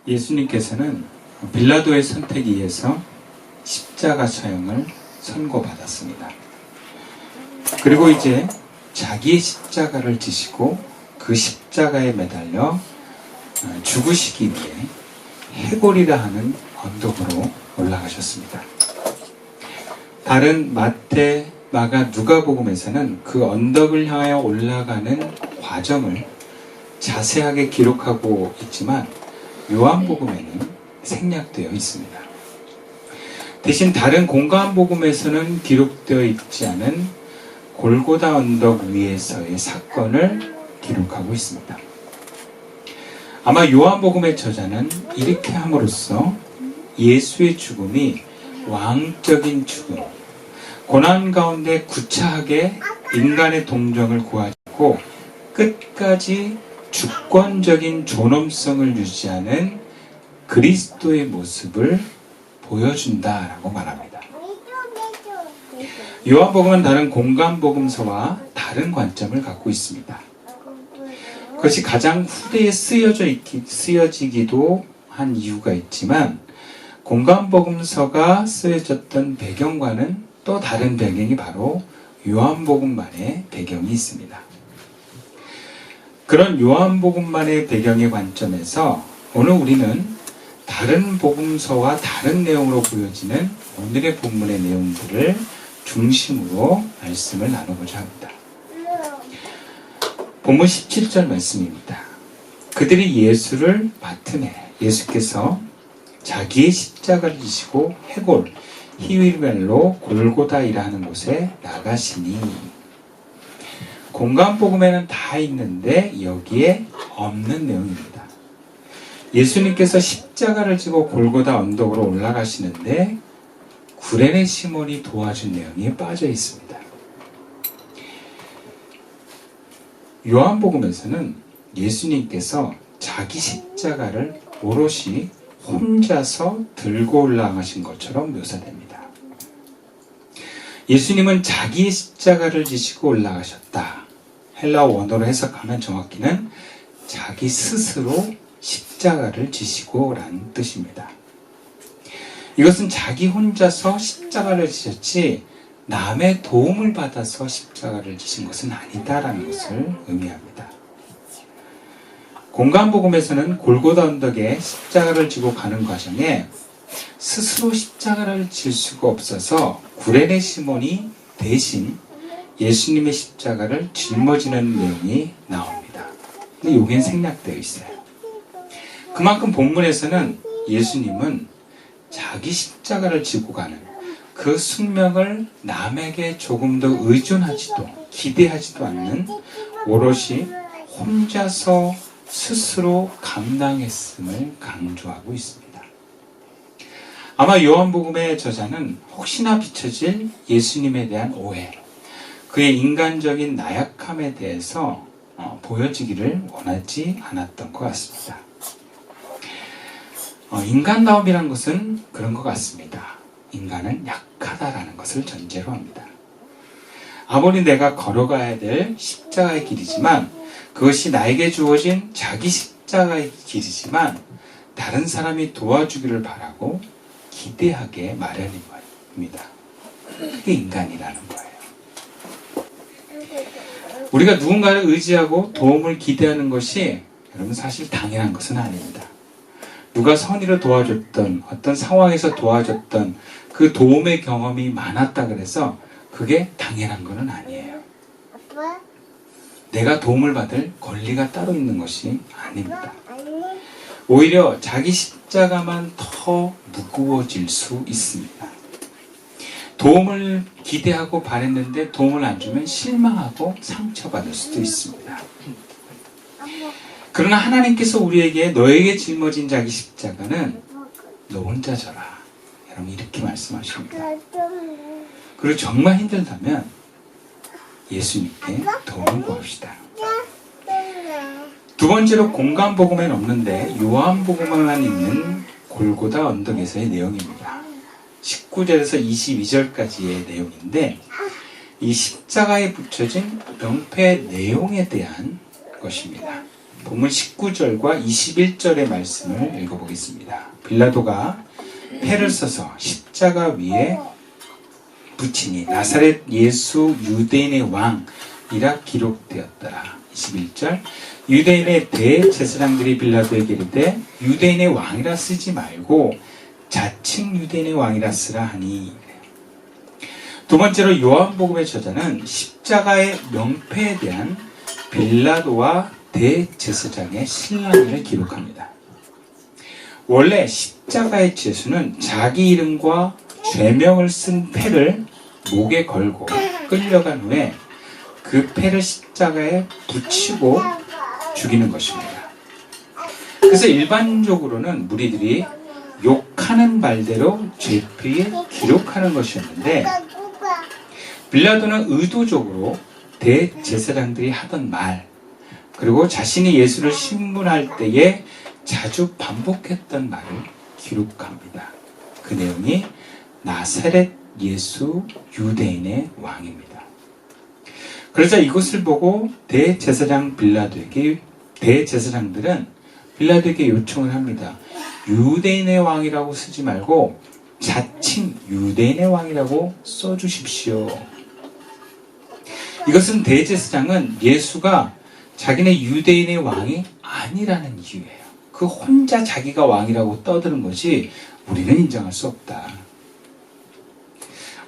예수님께서는 빌라도의 선택에 의해서 십자가 처형을 선고받았습니다. 그리고 이제 자기의 십자가를 지시고 그 십자가에 매달려 죽으시기 위해 해골이라 하는 언덕으로 올라가셨습니다. 다른 마태, 마가, 누가복음에서는 그 언덕을 향하여 올라가는 과정을 자세하게 기록하고 있지만 요한복음에는 생략되어 있습니다. 대신 다른 공관복음에서는 기록되어 있지 않은 골고다 언덕 위에서의 사건을 기록하고 있습니다. 아마 요한복음의 저자는 이렇게 함으로써 예수의 죽음이 왕적인 죽음, 고난 가운데 구차하게 인간의 동정을 구하고 끝까지 주권적인 존엄성을 유지하는 그리스도의 모습을 보여준다라고 말합니다. 요한복음은 다른 공관복음서와 다른 관점을 갖고 있습니다. 그것이 가장 후대에 쓰여지기도 한 이유가 있지만 공관복음서가 쓰여졌던 배경과는 또 다른 배경이 바로 요한복음만의 배경이 있습니다. 그런 요한복음만의 배경의 관점에서 오늘 우리는 다른 복음서와 다른 내용으로 보여지는 오늘의 본문의 내용들을 중심으로 말씀을 나눠보자 합니다. 본문 17절 말씀입니다. 그들이 예수를 맡으매 예수께서 자기의 십자가를 지시고 해골, 히브리말로 골고다이라 하는 곳에 나가시니, 공관복음에는 다 있는데 여기에 없는 내용입니다. 예수님께서 십자가를 지고 골고다 언덕으로 올라가시는데 구레네 시몬이 도와준 내용이 빠져 있습니다. 요한복음에서는 예수님께서 자기 십자가를 오롯이 혼자서 들고 올라가신 것처럼 묘사됩니다. 예수님은 자기의 십자가를 지시고 올라가셨다. 헬라어 원어로 해석하면 정확히는 자기 스스로 십자가를 지시고 라는 뜻입니다. 이것은 자기 혼자서 십자가를 지셨지 남의 도움을 받아서 십자가를 지신 것은 아니다라는 것을 의미합니다. 공관복음에서는 골고다 언덕에 십자가를 지고 가는 과정에 스스로 십자가를 질 수가 없어서 구레네 시몬이 대신 예수님의 십자가를 짊어지는 내용이 나옵니다. 근데 여기엔 생략되어 있어요. 그만큼 본문에서는 예수님은 자기 십자가를 지고 가는 그 숙명을 남에게 조금 더 의존하지도 기대하지도 않는 오롯이 혼자서 스스로 감당했음을 강조하고 있습니다. 아마 요한복음의 저자는 혹시나 비춰질 예수님에 대한 오해, 그의 인간적인 나약함에 대해서 보여지기를 원하지 않았던 것 같습니다. 인간다움이란 것은 그런 것 같습니다. 인간은 약하다라는 것을 전제로 합니다. 아무리 내가 걸어가야 될 십자가의 길이지만 그것이 나에게 주어진 자기 십자가의 길이지만 다른 사람이 도와주기를 바라고 기대하게 마련인 겁니다. 그게 인간이라는 거예요. 우리가 누군가를 의지하고 도움을 기대하는 것이 여러분 사실 당연한 것은 아닙니다. 누가 선의로 도와줬던 어떤 상황에서 도와줬던 그 도움의 경험이 많았다 그래서 그게 당연한 것은 아니에요. 내가 도움을 받을 권리가 따로 있는 것이 아닙니다. 오히려 자기 십자가만 더 무거워질 수 있습니다. 도움을 기대하고 바랬는데 도움을 안 주면 실망하고 상처받을 수도 있습니다. 그러나 하나님께서 우리에게 너에게 짊어진 자기 십자가는 너 혼자 져라. 여러분 이렇게 말씀하십니다. 그리고 정말 힘들다면 예수님께 도움을 구합시다. 두 번째로 공관복음에는 없는데 요한복음에만 있는 골고다 언덕에서의 내용입니다. 19절에서 22절까지의 내용인데 이 십자가에 붙여진 명패 내용에 대한 것입니다. 본문 19절과 21절의 말씀을 읽어보겠습니다. 빌라도가 패를 써서 십자가 위에 붙이니 나사렛 예수 유대인의 왕이라 기록되었더라. 21절 유대인의 대제사장들이 빌라도에게 이르되 유대인의 왕이라 쓰지 말고 자칭 유대인의 왕이라 쓰라 하니. 두 번째로 요한복음의 저자는 십자가의 명패에 대한 빌라도와 대제사장의 신랑을 기록합니다. 원래 십자가의 죄수는 자기 이름과 죄명을 쓴 패를 목에 걸고 끌려간 후에 그 패를 십자가에 붙이고 죽이는 것입니다. 그래서 일반적으로는 무리들이 욕하는 말대로 죄표에 기록하는 것이었는데 빌라도는 의도적으로 대제사장들이 하던 말 그리고 자신이 예수를 신문할 때에 자주 반복했던 말을 기록합니다. 그 내용이 나사렛 예수 유대인의 왕입니다. 그러자 이것을 보고 대제사장들은 빌라도에게 요청을 합니다. 유대인의 왕이라고 쓰지 말고 자칭 유대인의 왕이라고 써주십시오. 이것은 대제사장은 예수가 자기네 유대인의 왕이 아니라는 이유예요. 그 혼자 자기가 왕이라고 떠드는 것이 우리는 인정할 수 없다.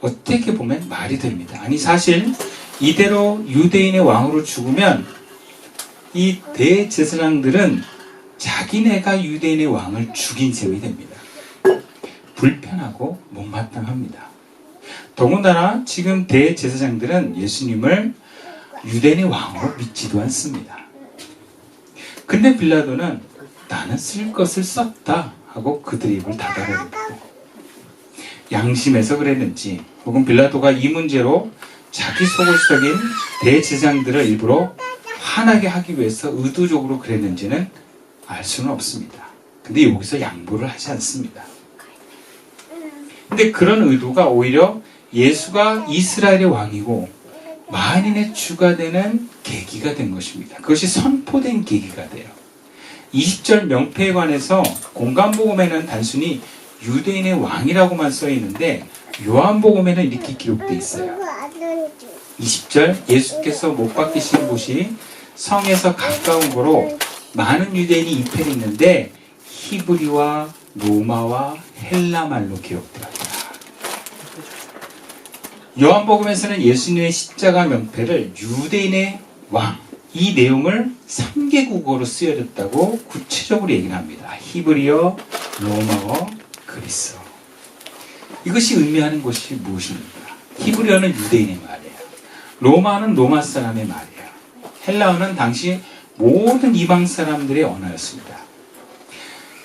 어떻게 보면 말이 됩니다. 아니 사실 이대로 유대인의 왕으로 죽으면 이 대제사장들은 자기네가 유대인의 왕을 죽인 셈이 됩니다. 불편하고 못마땅합니다. 더군다나 지금 대제사장들은 예수님을 유대인의 왕으로 믿지도 않습니다. 근데 빌라도는 나는 쓸 것을 썼다 하고 그들의 입을 닫아버립니다. 양심에서 그랬는지 혹은 빌라도가 이 문제로 자기 속을 썩인 대제사장들을 일부러 화나게 하기 위해서 의도적으로 그랬는지는 알 수는 없습니다. 근데 여기서 양보를 하지 않습니다. 근데 그런 의도가 오히려 예수가 이스라엘의 왕이고 만인의 주가 되는 계기가 된 것입니다. 그것이 선포된 계기가 돼요. 20절 명패에 관해서 공간복음에는 단순히 유대인의 왕이라고만 써 있는데 요한복음에는 이렇게 기록되어 있어요. 20절 예수께서 못 박히신 곳이 성에서 가까운 거로 많은 유대인이 입회를 했는데 히브리와 로마와 헬라말로 기록되었다. 요한복음에서는 예수님의 십자가 명패를 유대인의 왕, 이 내용을 3개국어로 쓰여졌다고 구체적으로 얘기를 합니다. 히브리어, 로마어, 그리스어. 이것이 의미하는 것이 무엇입니까? 히브리어는 유대인의 말이에요. 로마는 로마 사람의 말이에요. 헬라어는 당시 모든 이방 사람들의 언어였습니다.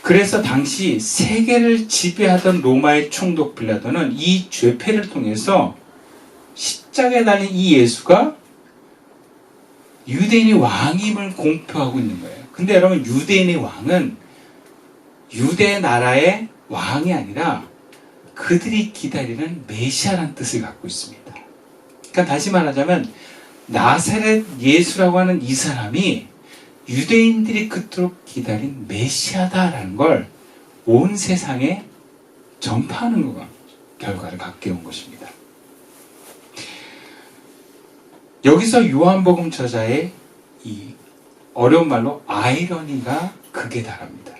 그래서 당시 세계를 지배하던 로마의 총독 빌라도는 이 죄패를 통해서 십자가에 달린 이 예수가 유대인의 왕임을 공표하고 있는 거예요. 근데 여러분 유대인의 왕은 유대 나라의 왕이 아니라 그들이 기다리는 메시아라는 뜻을 갖고 있습니다. 그러니까 다시 말하자면 나사렛 예수라고 하는 이 사람이 유대인들이 그토록 기다린 메시아다라는 걸 온 세상에 전파하는 거가 결과를 갖게 온 것입니다. 여기서 요한복음 저자의 이 어려운 말로 아이러니가 극에 달합니다.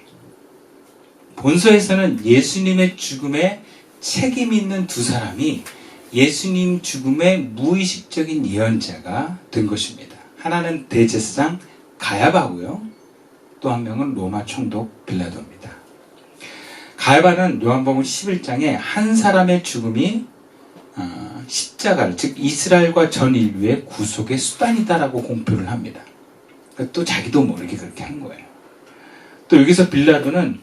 본서에서는 예수님의 죽음에 책임 있는 두 사람이 예수님 죽음의 무의식적인 예언자가 된 것입니다. 하나는 대제사장 가야바고요. 또 한 명은 로마 총독 빌라도입니다. 가야바는 요한복음 11장에 한 사람의 죽음이 십자가를, 즉 이스라엘과 전 인류의 구속의 수단이다라고 공표를 합니다. 또 자기도 모르게 그렇게 한 거예요. 또 여기서 빌라도는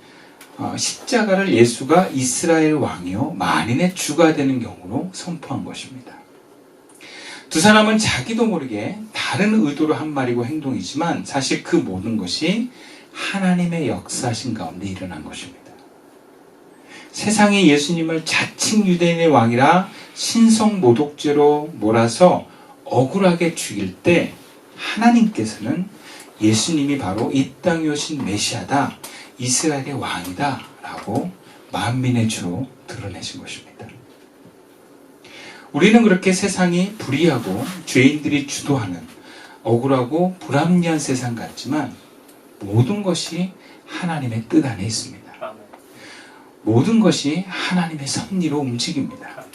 십자가를 예수가 이스라엘 왕이요 만인의 주가 되는 경우로 선포한 것입니다. 두 사람은 자기도 모르게 다른 의도로 한 말이고 행동이지만 사실 그 모든 것이 하나님의 역사하신 가운데 일어난 것입니다. 세상에 예수님을 자칭 유대인의 왕이라 신성모독죄로 몰아서 억울하게 죽일 때 하나님께서는 예수님이 바로 이 땅에 오신 메시아다, 이스라엘의 왕이다 라고 만민의 주로 드러내신 것입니다. 우리는 그렇게 세상이 불의하고 죄인들이 주도하는 억울하고 불합리한 세상 같지만 모든 것이 하나님의 뜻 안에 있습니다. 모든 것이 하나님의 섭리로 움직입니다.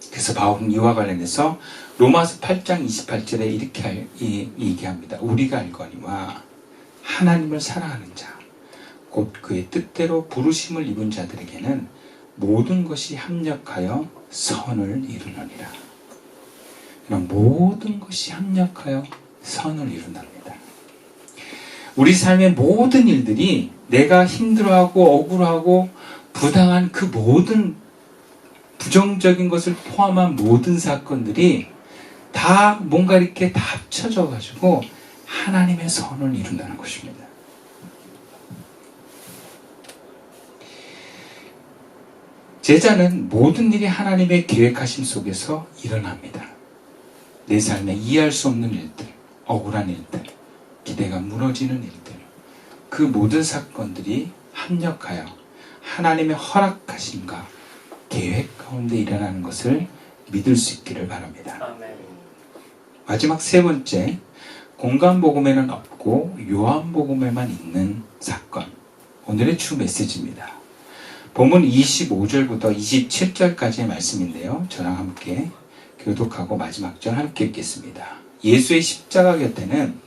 그래서 바울은 이와 관련해서 로마서 8장 28절에 이렇게 얘기합니다. 우리가 알거니와 하나님을 사랑하는 자, 곧 그의 뜻대로 부르심을 입은 자들에게는 모든 것이 합력하여 선을 이루느니라. 그럼 모든 것이 합력하여 선을 이룬답니다. 우리 삶의 모든 일들이 내가 힘들어하고 억울하고 부당한 그 모든 부정적인 것을 포함한 모든 사건들이 다 뭔가 이렇게 다 합쳐져 가지고 하나님의 선을 이룬다는 것입니다. 제자는 모든 일이 하나님의 계획하심 속에서 일어납니다. 내 삶에 이해할 수 없는 일들, 억울한 일들, 기대가 무너지는 일들, 그 모든 사건들이 합력하여 하나님의 허락하심과 계획 가운데 일어나는 것을 믿을 수 있기를 바랍니다. 마지막 세 번째, 공간복음에는 없고 요한복음에만 있는 사건. 오늘의 주 메시지입니다. 본문 25절부터 27절까지의 말씀인데요. 저랑 함께 교독하고 마지막 절 함께 읽겠습니다. 예수의 십자가 곁에는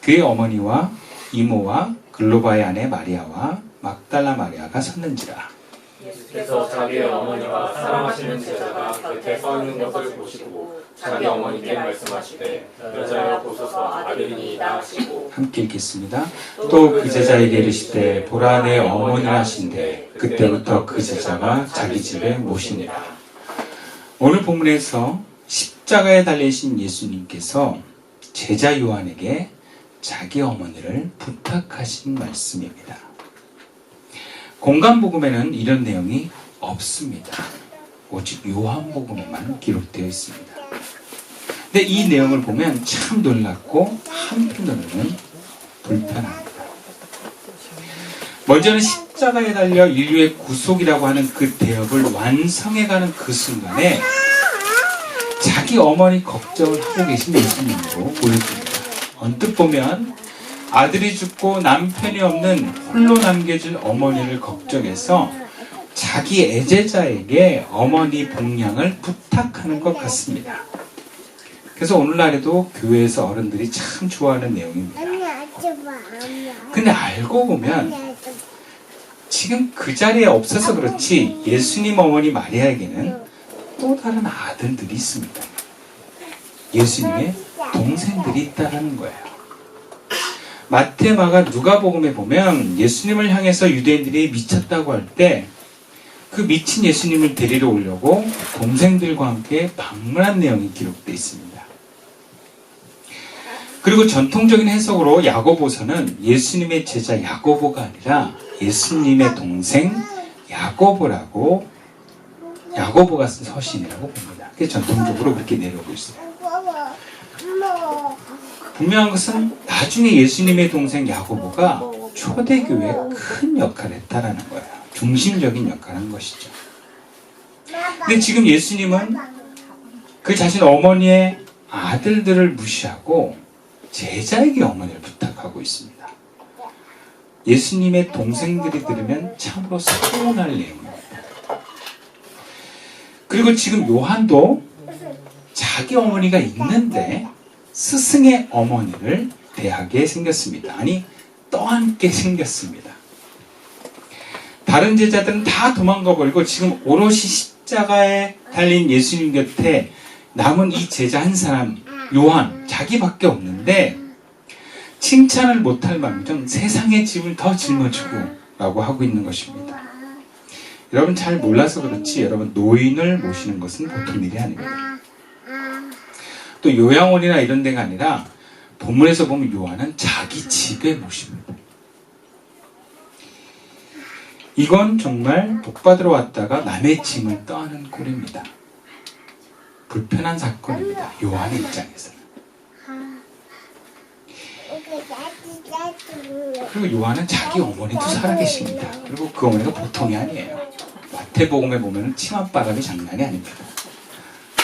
그의 어머니와 이모와 글로바의 아내 마리아와 막달라 마리아가 섰는지라. 예수께서 자기의 어머니와 사랑하시는 제자가 곁에 서 있는 것을 보시고 자기 어머니께 말씀하시되 여자여 보소서 아들이니이다 하시고. 함께 읽겠습니다. 또 그 제자에게 이르시되 보라 내 어머니라 하신대 그때부터 그 제자가 자기 집에 모시니라. 오늘 본문에서 십자가에 달리신 예수님께서 제자 요한에게 자기 어머니를 부탁하신 말씀입니다. 공간복음에는 이런 내용이 없습니다. 오직 요한복음에만 기록되어 있습니다. 근데 이 내용을 보면 참 놀랍고 한편으로는 불편합니다. 먼저는 십자가에 달려 인류의 구속이라고 하는 그 대업을 완성해가는 그 순간에 자기 어머니 걱정을 하고 계신 예수님으로 보여집니다. 언뜻 보면 아들이 죽고 남편이 없는 홀로 남겨진 어머니를 걱정해서 자기 애제자에게 어머니 봉양을 부탁하는 것 같습니다. 그래서 오늘날에도 교회에서 어른들이 참 좋아하는 내용입니다. 근데 알고 보면 지금 그 자리에 없어서 그렇지 예수님 어머니 마리아에게는 또 다른 아들들이 있습니다. 예수님의 동생들이 있다는 거예요. 마태, 마가, 누가복음에 보면 예수님을 향해서 유대인들이 미쳤다고 할 때 그 미친 예수님을 데리러 오려고 동생들과 함께 방문한 내용이 기록되어 있습니다. 그리고 전통적인 해석으로 야고보서는 예수님의 제자 야고보가 아니라 예수님의 동생 야고보라고, 야고보가 쓴 서신이라고 봅니다. 그게 전통적으로 그렇게 내려오고 있어요. 분명한 것은 나중에 예수님의 동생 야고보가 초대교회에 큰 역할을 했다라는 거예요. 중심적인 역할을 한 것이죠. 근데 지금 예수님은 그 자신 어머니의 아들들을 무시하고 제자에게 어머니를 부탁하고 있습니다. 예수님의 동생들이 들으면 참으로 서운할 내용입니다. 그리고 지금 요한도 자기 어머니가 있는데 스승의 어머니를 대하게 생겼습니다. 아니, 떠안게 생겼습니다. 다른 제자들은 다 도망가 버리고 지금 오롯이 십자가에 달린 예수님 곁에 남은 이 제자 한 사람, 요한, 자기밖에 없는데 칭찬을 못할 망정 세상의 짐을 더 짊어지고 라고 하고 있는 것입니다. 여러분 잘 몰라서 그렇지 여러분 노인을 모시는 것은 보통 일이 아닙니다. 또 요양원이나 이런 데가 아니라 본문에서 보면 요한은 자기 집에 모십니다. 이건 정말 복받으러 왔다가 남의 짐을 떠안은 꼴입니다. 불편한 사건입니다. 요한의 입장에서는. 그리고 요한은 자기 어머니도 살아계십니다. 그리고 그 어머니가 보통이 아니에요. 마태복음에 보면 치맛바람이 장난이 아닙니다.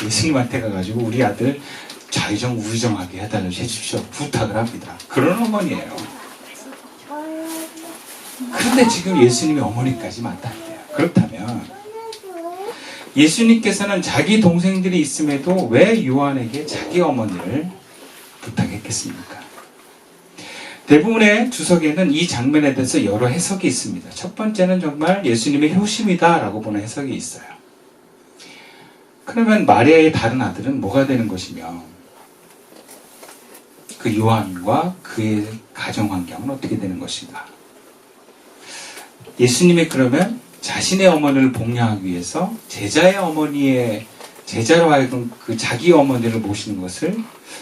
예수님한테 가가지고 우리 아들 좌의정 우의정하게 해주십시오 부탁을 합니다. 그런 어머니예요. 그런데 지금 예수님의 어머니까지 만났대요. 그렇다면 예수님께서는 자기 동생들이 있음에도 왜 요한에게 자기 어머니를 부탁했겠습니까? 대부분의 주석에는 이 장면에 대해서 여러 해석이 있습니다. 첫 번째는 정말 예수님의 효심이다라고 보는 해석이 있어요. 그러면 마리아의 다른 아들은 뭐가 되는 것이며 그 요한과 그의 가정 환경은 어떻게 되는 것인가? 예수님이 그러면 자신의 어머니를 복양하기 위해서 제자로 하여금 그 자기 어머니를 모시는 것을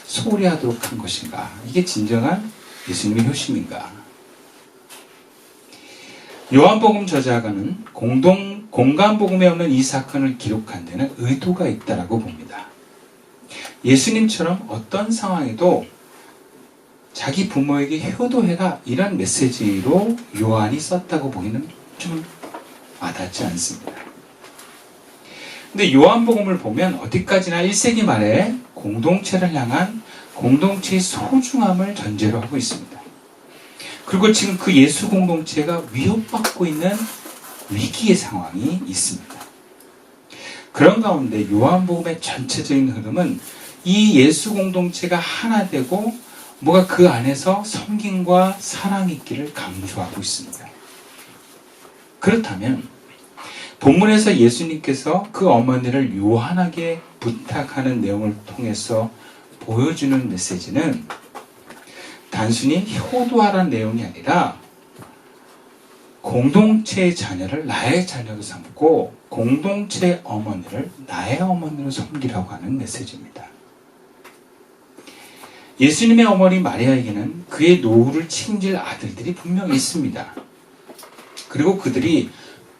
소홀히 하도록 한 것인가? 이게 진정한 예수님의 효심인가? 요한복음 저자가는 공간복음에 없는 이 사건을 기록한 데는 의도가 있다라고 봅니다. 예수님처럼 어떤 상황에도 자기 부모에게 효도해라 이런 메시지로 요한이 썼다고 보기는 좀 와닿지 않습니다. 근데 요한복음을 보면 어디까지나 1세기 말에 공동체를 향한 공동체의 소중함을 전제로 하고 있습니다. 그리고 지금 그 예수 공동체가 위협받고 있는 위기의 상황이 있습니다. 그런 가운데 요한복음의 전체적인 흐름은 이 예수 공동체가 하나 되고 뭐가 그 안에서 섬김과 사랑이 있기를 강조하고 있습니다. 그렇다면 본문에서 예수님께서 그 어머니를 요한에게 부탁하는 내용을 통해서 보여주는 메시지는 단순히 효도하라는 내용이 아니라 공동체의 자녀를 나의 자녀로 삼고 공동체의 어머니를 나의 어머니로 섬기라고 하는 메시지입니다. 예수님의 어머니 마리아에게는 그의 노후를 책임질 아들들이 분명히 있습니다. 그리고 그들이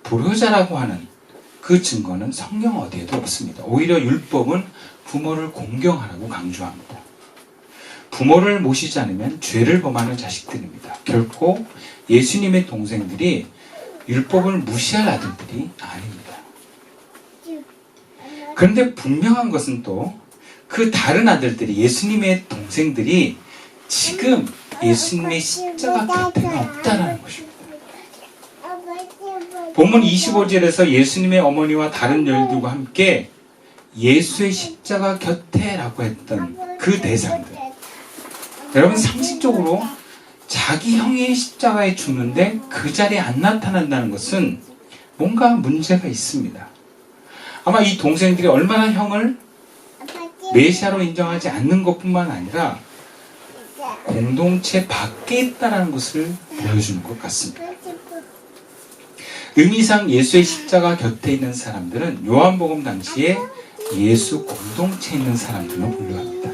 불효자라고 하는 그 증거는 성경 어디에도 없습니다. 오히려 율법은 부모를 공경하라고 강조합니다. 부모를 모시지 않으면 죄를 범하는 자식들입니다. 결코 예수님의 동생들이 율법을 무시할 아들들이 아닙니다. 그런데 분명한 것은 또 그 다른 아들들이 예수님의 동생들이 지금 예수님의 십자가 곁에는 없다는 것입니다. 본문 25절에서 예수님의 어머니와 다른 열들과 함께 예수의 십자가 곁에라고 했던 그 대상들, 여러분 상식적으로 자기 형이 십자가에 죽는데 그 자리에 안 나타난다는 것은 뭔가 문제가 있습니다. 아마 이 동생들이 얼마나 형을 메시아로 인정하지 않는 것뿐만 아니라 공동체 밖에 있다는 것을 보여주는 것 같습니다. 의미상 예수의 십자가 곁에 있는 사람들은 요한복음 당시에 예수 공동체에 있는 사람들로 분류합니다.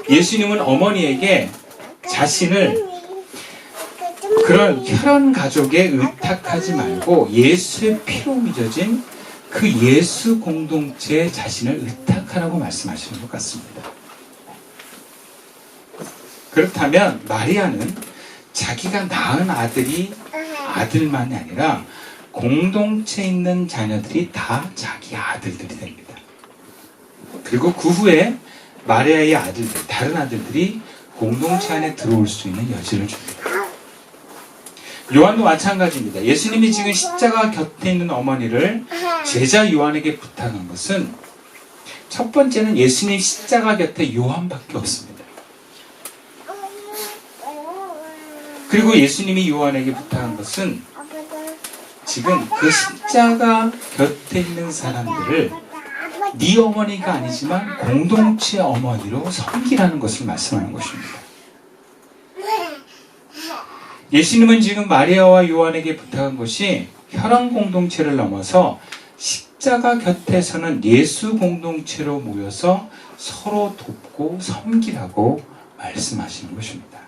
예수님은 어머니에게 자신을 그런 혈연 가족에 의탁하지 말고 예수의 피로 빚어진 그 예수 공동체에 자신을 의탁하라고 말씀하시는 것 같습니다. 그렇다면 마리아는 자기가 낳은 아들만이 아니라 공동체에 있는 자녀들이 다 자기 아들들이 됩니다. 그리고 그 후에 마리아의 아들들, 다른 아들들이 공동체 안에 들어올 수 있는 여지를 줍니다. 요한도 마찬가지입니다. 예수님이 지금 십자가 곁에 있는 어머니를 제자 요한에게 부탁한 것은 첫 번째는 예수님 십자가 곁에 요한밖에 없습니다. 그리고 예수님이 요한에게 부탁한 것은 지금 그 십자가 곁에 있는 사람들을 네 어머니가 아니지만 공동체 어머니로 섬기라는 것을 말씀하는 것입니다. 예수님은 지금 마리아와 요한에게 부탁한 것이 혈연 공동체를 넘어서 십자가 곁에서는 예수 공동체로 모여서 서로 돕고 섬기라고 말씀하시는 것입니다.